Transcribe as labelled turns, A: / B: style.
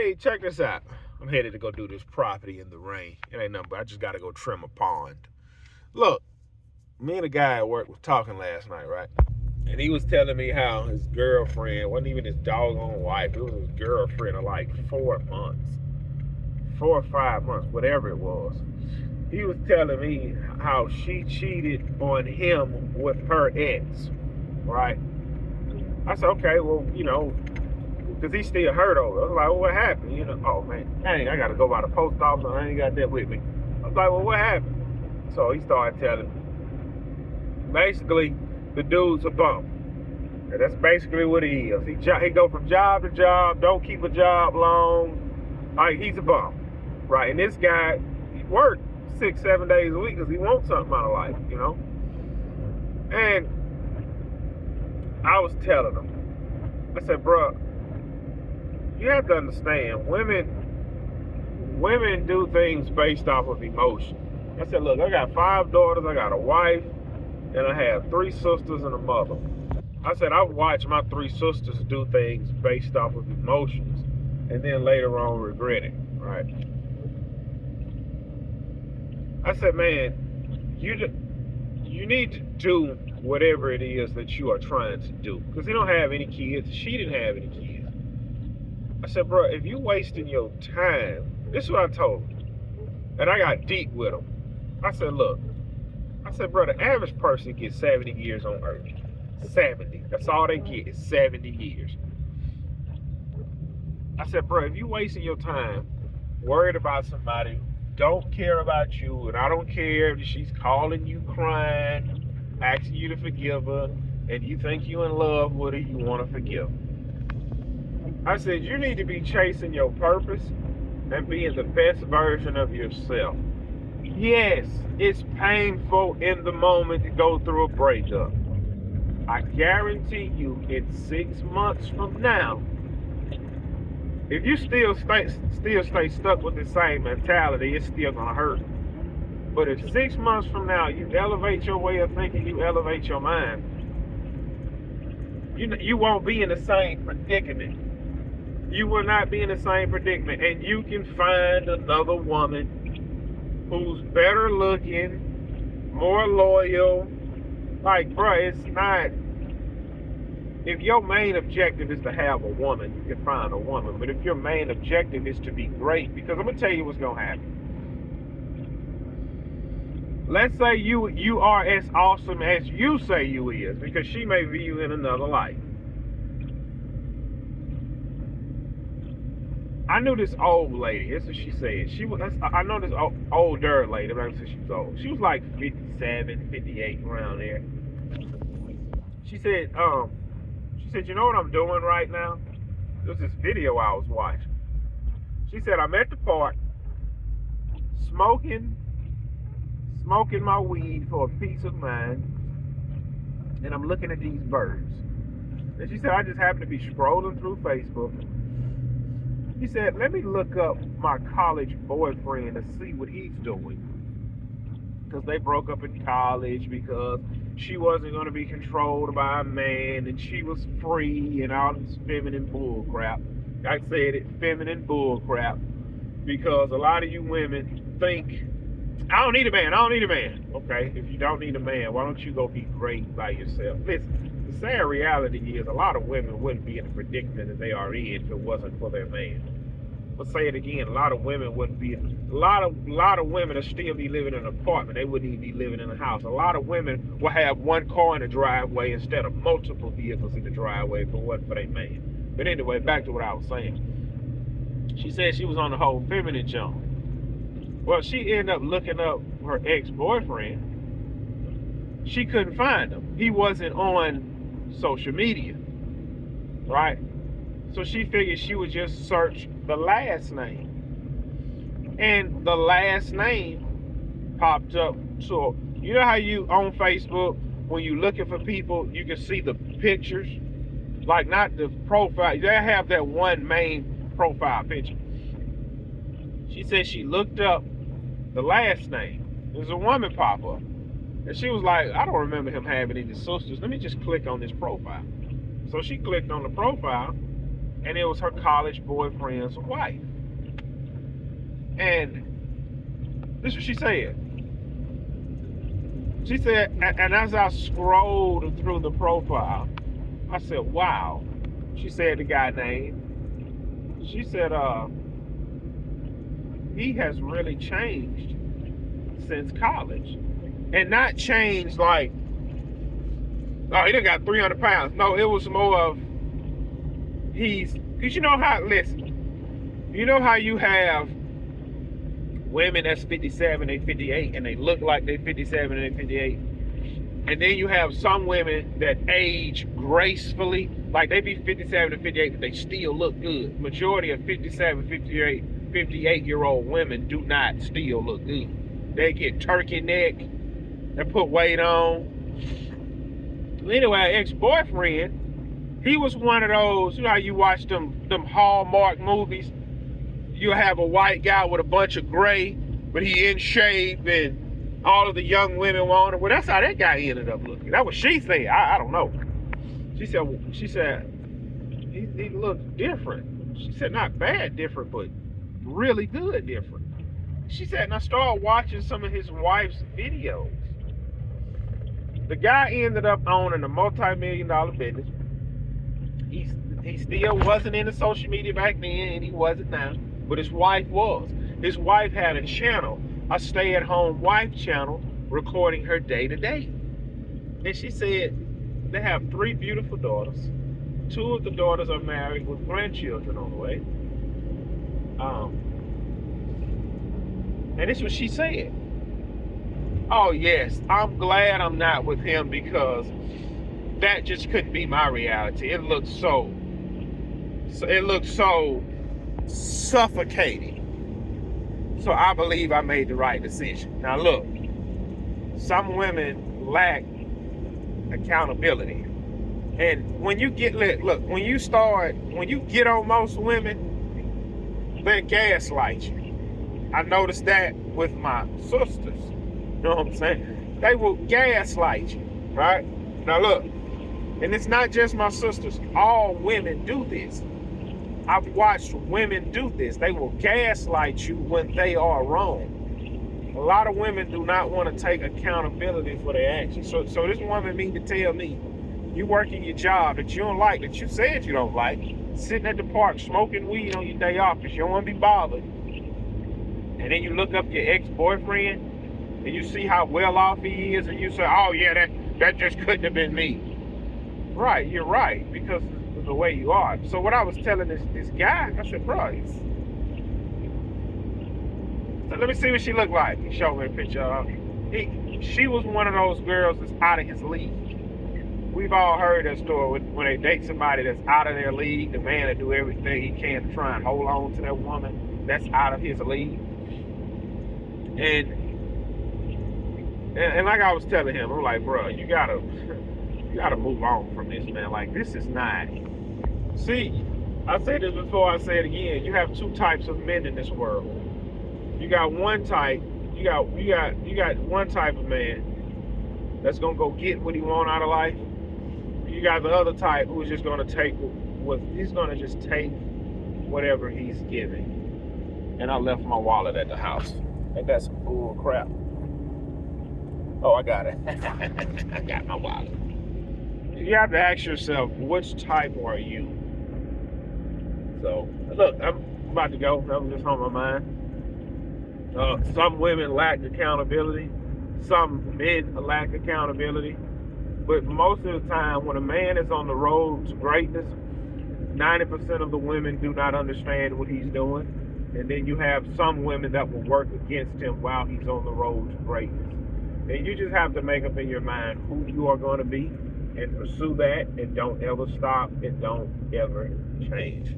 A: Hey, check this out. I'm headed to go do this property in the rain. It ain't nothing, but I just gotta go trim a pond. Look, me and a guy at work was talking last night, right? And he was telling me how his girlfriend wasn't even his doggone wife. It was his girlfriend of like 4 months, 4 or 5 months, whatever it was. He was telling me how she cheated on him with her ex, right? I said, okay, well, because he still hurt over. I was like, well, what happened? Oh man, dang, I gotta go by the post office. I ain't got that with me. I was like, well, what happened? So he started telling me. Basically, the dude's a bum. And that's basically what he is. He go from job to job, don't keep a job long. Like, he's a bum, right? And this guy, he worked 6-7 days a week because he wants something out of life, And I was telling him, I said, bro, you have to understand, women do things based off of emotion. I said, look, I got 5 daughters, I got a wife, and I have 3 sisters and a mother. I said, I've watched my 3 sisters do things based off of emotions, and then later on regret it, right? I said, man, you need to do whatever it is that you are trying to do. Because he don't have any kids. She didn't have any kids. I said, bro, if you wasting your time, this is what I told him. And I got deep with him. I said, look. I said, bro, the average person gets 70 years on earth. 70. That's all they get is 70 years. I said, bro, if you wasting your time worried about somebody who don't care about you, and I don't care if she's calling you crying, asking you to forgive her, and you think you in love with her, you want to forgive her. I said, you need to be chasing your purpose and being the best version of yourself. Yes, it's painful in the moment to go through a breakup. I guarantee you, in 6 months from now, if you still stay stuck with the same mentality, it's still gonna hurt. But if 6 months from now you elevate your way of thinking, you elevate your mind, you won't be in the same predicament. You will not be in the same predicament, and you can find another woman who's better looking, more loyal. Like, bruh, it's not. If your main objective is to have a woman, you can find a woman. But if your main objective is to be great, because I'm gonna tell you what's gonna happen. Let's say you are as awesome as you say you is, because she may view you in another light. I knew this old lady. That's what she said. I know this older lady. I'm not gonna say she was old. She was like 57, 58, around there. She said, you know what I'm doing right now? There was this video I was watching. She said, I'm at the park, smoking my weed for a peace of mind, and I'm looking at these birds. And she said, I just happened to be scrolling through Facebook. She said, let me look up my college boyfriend to see what he's doing. Because they broke up in college because she wasn't going to be controlled by a man and she was free and all this feminine bull crap. I said it, feminine bull crap. Because a lot of you women think, I don't need a man. Okay, if you don't need a man, why don't you go be great by yourself? Listen, the sad reality is a lot of women wouldn't be in the predicament that they are in if it wasn't for their man. Let's say it again, a lot of women wouldn't be, a lot of women would still be living in an apartment. They wouldn't even be living in a house. A lot of women will have one car in the driveway instead of multiple vehicles in the driveway if it wasn't for their man. But anyway, back to what I was saying. She said she was on the whole feminine jump. Well, she ended up looking up her ex-boyfriend. She couldn't find him. He wasn't on social media, right? So she figured she would just search the last name. And the last name popped up. So, you know how you, on Facebook, when you're looking for people, you can see the pictures? Like, not the profile. They have that one main profile picture. She said she looked up the last name. There's a woman pop up. And she was like, I don't remember him having any sisters. Let me just click on this profile. So she clicked on the profile. and it was her college boyfriend's wife. And this is what she said. She said, and as I scrolled through the profile, I said, wow. She said the guy name. She said, he has really changed since college. And not changed like, oh, he done got 300 pounds. No, it was more of, because you know how, listen, you know how you have women that's 57, they 58, and they look like they 57 and they 58. And then you have some women that age gracefully, like they be 57 to 58, but they still look good. Majority of 57, 58-year-old women do not still look good. They get turkey neck, they put weight on. Anyway, ex-boyfriend, he was one of those, you know how you watch them Hallmark movies? You have a white guy with a bunch of gray, but he in shape, and all of the young women want him. Well, that's how that guy ended up looking. That's what she said. I don't know. She said he looked different. She said not bad different, but really good different. She said, and I started watching some of his wife's videos. The guy ended up owning a multi-million-dollar business. He still wasn't into social media back then, and he wasn't now. But his wife was. His wife had a channel, a stay-at-home wife channel, recording her day-to-day. And she said they have 3 beautiful daughters. 2 of the daughters are married with grandchildren on the way. And this is what she said. Oh, yes, I'm glad I'm not with him because that just couldn't be my reality. It looked so suffocating. So I believe I made the right decision. Now look, some women lack accountability. And when you get when you get on most women, they gaslight you. I noticed that with my sisters. You know what I'm saying? They will gaslight you, right? Now look, and it's not just my sisters. All women do this. I've watched women do this. They will gaslight you when they are wrong. A lot of women do not want to take accountability for their actions. So this woman mean to tell me, you working your job that you don't like, that you said you don't like, sitting at the park smoking weed on your day off because you don't want to be bothered. And then you look up your ex-boyfriend and you see how well off he is, and you say, oh yeah, that just couldn't have been me. Right, you're right, because of the way you are. So what I was telling this guy, I said, bro, so let me see what she looked like. He showed me a picture of her. She was one of those girls that's out of his league. We've all heard that story when they date somebody that's out of their league, the man that do everything he can to try and hold on to that woman that's out of his league. And like I was telling him, I'm like, bro, you gotta move on from this, man. Like, this is not. See, I said this before, I say it again. You have 2 types of men in this world. You got one type. You got one type of man that's gonna go get what he want out of life. You got the other type who's just gonna take he's gonna just take whatever he's given. And I left my wallet at the house. Ain't that some bull crap? Oh, I got it. I got my wallet. You have to ask yourself, which type are you? So, look, I'm about to go. That was just on my mind. Some women lack accountability. Some men lack accountability. But most of the time, when a man is on the road to greatness, 90% of the women do not understand what he's doing. And then you have some women that will work against him while he's on the road to greatness. And you just have to make up in your mind who you are going to be and pursue that, and don't ever stop, and don't ever change.